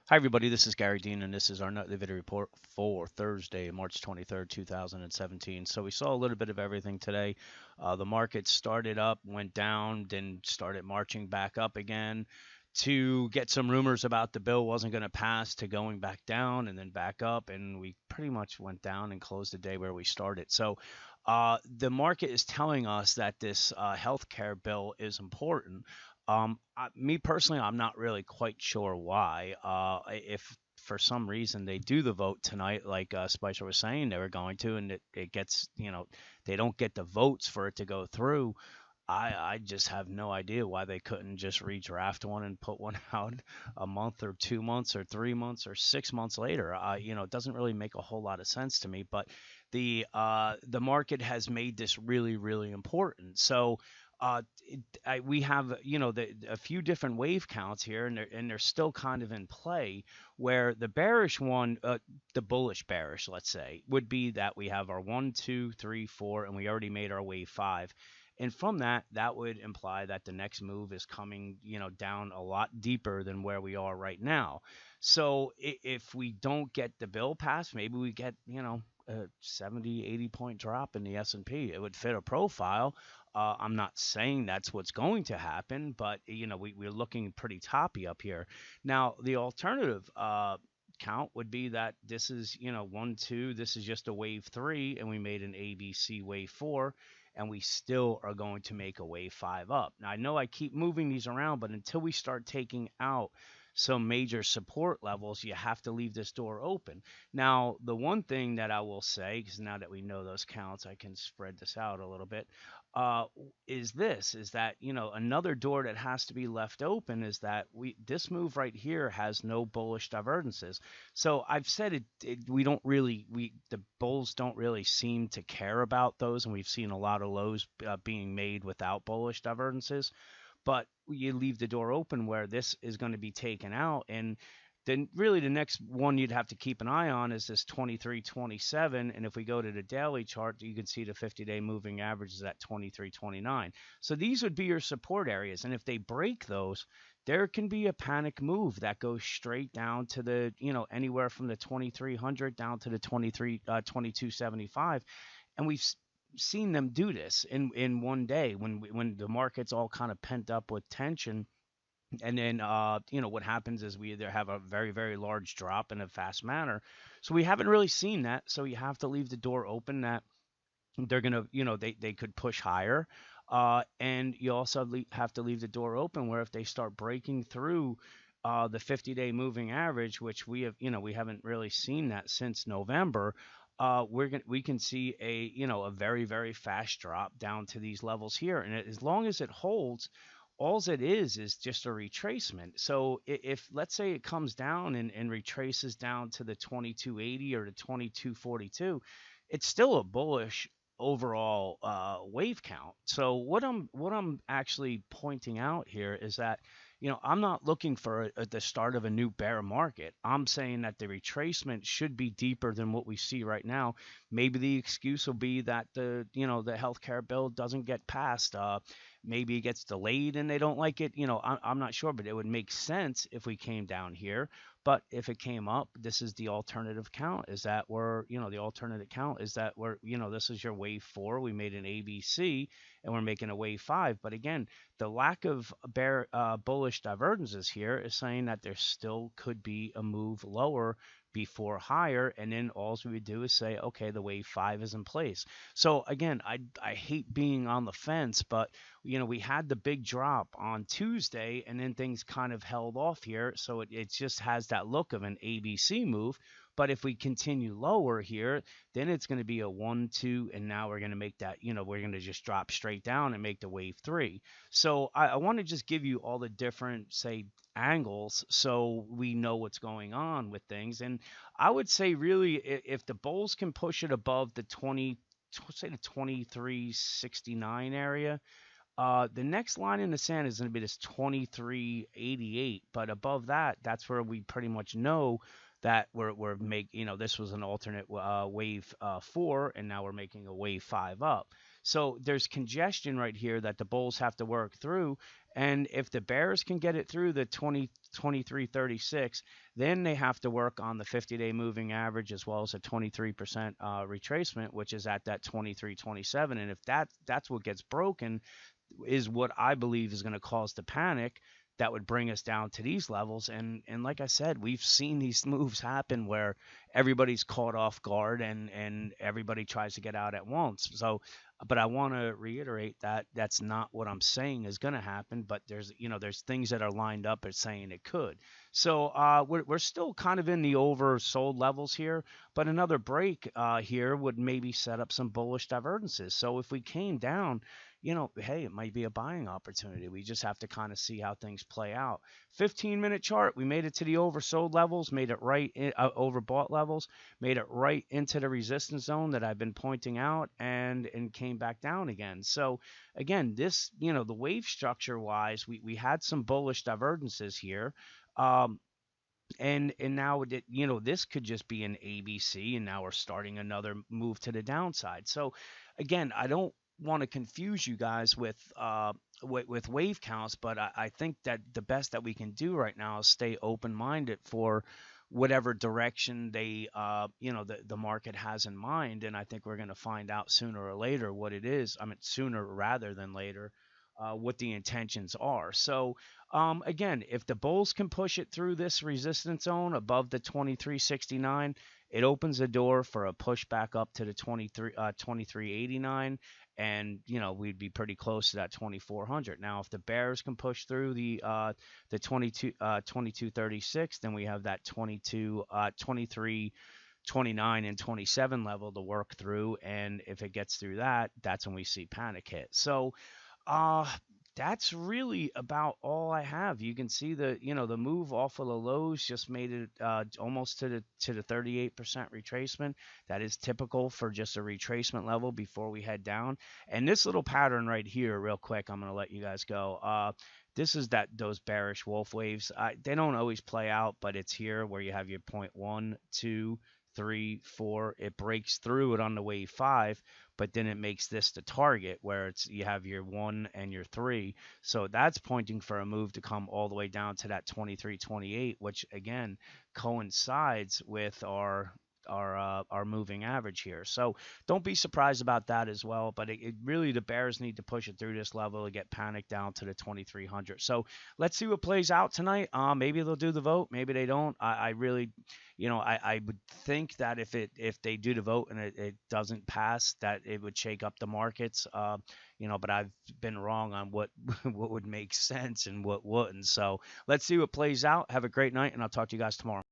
Hi, everybody. This is Gary Dean, and this is our nightly video report for Thursday, March 23rd, 2017. So we saw a little bit of everything today. The market started up, went down, then started marching back up again to get some rumors about the bill wasn't going to pass to going back down and then back up. And we pretty much went down and closed the day where we started. So the market is telling us that this health care bill is important. Me personally, I'm not really quite sure why. If for some reason they do the vote tonight, like Spicer was saying they were going to, and it gets, they don't get the votes for it to go through. I just have no idea why they couldn't just redraft one and put one out a month or 2 months or 3 months or 6 months later. It doesn't really make a whole lot of sense to me. But the market has made this really, really important. So we have a few different wave counts here, and they're still kind of in play. Where the bearish one, the bullish bearish, let's say, would be that we have our 1, 2, 3, 4, and we already made our wave five. And from that, that would imply that the next move is coming, down a lot deeper than where we are right now. So if we don't get the bill passed, maybe we get, a 70, 80 point drop in the S&P. It would fit a profile. I'm not saying that's what's going to happen, but we're looking pretty toppy up here. Now, the alternative count would be that this is, 1, 2, this is just a wave three, and we made an ABC wave four, and we still are going to make a wave five up. Now, I know I keep moving these around, but until we start taking out some major support levels, you have to leave this door open. Now, the one thing that I will say, because now that we know those counts, I can spread this out a little bit, uh, is that, another door that has to be left open is that this move right here has no bullish divergences. So I've said we don't really, the bulls don't really seem to care about those, and we've seen a lot of lows being made without bullish divergences. But you leave the door open where this is going to be taken out, and then really the next one you'd have to keep an eye on is this 23.27. And if we go to the daily chart, you can see the 50-day moving average is at 23.29. So these would be your support areas, and if they break those, there can be a panic move that goes straight down to the, anywhere from the 2300 down to the 2275. And we've seen them do this in one day when the market's all kind of pent up with tension. And then what happens is we either have a very, very large drop in a fast manner. So we haven't really seen that, so you have to leave the door open that they're gonna, they could push higher. And you also have to leave the door open where if they start breaking through the 50-day moving average, which we haven't really seen that since November. We can see a very, very fast drop down to these levels here, and as long as it holds, all it is just a retracement. So if let's say it comes down and retraces down to the 2280 or the 2242, it's still a bullish overall wave count. So what I'm actually pointing out here is that, I'm not looking for the start of a new bear market. I'm saying that the retracement should be deeper than what we see right now. Maybe the excuse will be that the healthcare bill doesn't get passed. Maybe it gets delayed and they don't like it. I'm not sure, but it would make sense if we came down here. But if it came up, this is the alternative count. Is that the alternative count is that this is your wave four. We made an ABC and we're making a wave five. But again, the lack of bullish divergences here is saying that there still could be a move lower before higher, and then all we would do is say, okay, the wave five is in place. So again, I hate being on the fence, but we had the big drop on Tuesday, and then things kind of held off here. So it just has that look of an ABC move. But if we continue lower here, then it's going to be a 1, 2, and now we're going to make that, we're going to just drop straight down and make the wave three. So I want to just give you all the different, say, angles so we know what's going on with things. And I would say, really, if the bulls can push it above the 20, say the 2369 area, the next line in the sand is going to be this 2388, but above that, that's where we pretty much know that this was an alternate wave four, and now we're making a wave five up. So there's congestion right here that the bulls have to work through. And if the bears can get it through the 2336, then they have to work on the 50-day moving average as well as a 23% retracement, which is at that 2327. And if that's what gets broken, is what I believe is going to cause the panic that would bring us down to these levels. And like I said, we've seen these moves happen where everybody's caught off guard and everybody tries to get out at once. So, but I want to reiterate that that's not what I'm saying is going to happen. But there's things that are lined up as saying it could. So we're still kind of in the oversold levels here, but another break here would maybe set up some bullish divergences. So if we came down, hey, it might be a buying opportunity. We just have to kind of see how things play out. 15-minute chart, we made it to the oversold levels, made it right overbought levels, made it right into the resistance zone that I've been pointing out, and came back down again. So again, this, the wave structure wise, we had some bullish divergences here. And now that this could just be an ABC, and now we're starting another move to the downside. So again, I don't want to confuse you guys with wave counts, but I think that the best that we can do right now is stay open minded for whatever direction the market has in mind. And I think we're going to find out sooner or later what it is. I mean, sooner rather than later, what the intentions are. So again, if the bulls can push it through this resistance zone above the 2369, it opens the door for a push back up to the 2389, and we'd be pretty close to that 2400. Now, if the bears can push through the 2236, then we have that 23 29 and 27 level to work through, and if it gets through that, that's when we see panic hit. So uh, that's really about all I have. You can see the move off of the lows just made it almost to the 38% retracement. That is typical for just a retracement level before we head down. And this little pattern right here, real quick, I'm gonna let you guys go. This is those bearish wolf waves. They don't always play out, but it's here where you have your point 1, 2, 3, 4. It breaks through it on the wave 5, but then it makes this the target where you have your 1 and your 3. So that's pointing for a move to come all the way down to that 2328, which again coincides with our moving average here. So don't be surprised about that as well. But it really, the bears need to push it through this level to get panicked down to the 2300. So let's see what plays out tonight. Maybe they'll do the vote, maybe they don't. I really, I would think that if they do the vote and it doesn't pass, that it would shake up the markets. But I've been wrong on what what would make sense and what wouldn't. So let's see what plays out. Have a great night, and I'll talk to you guys tomorrow.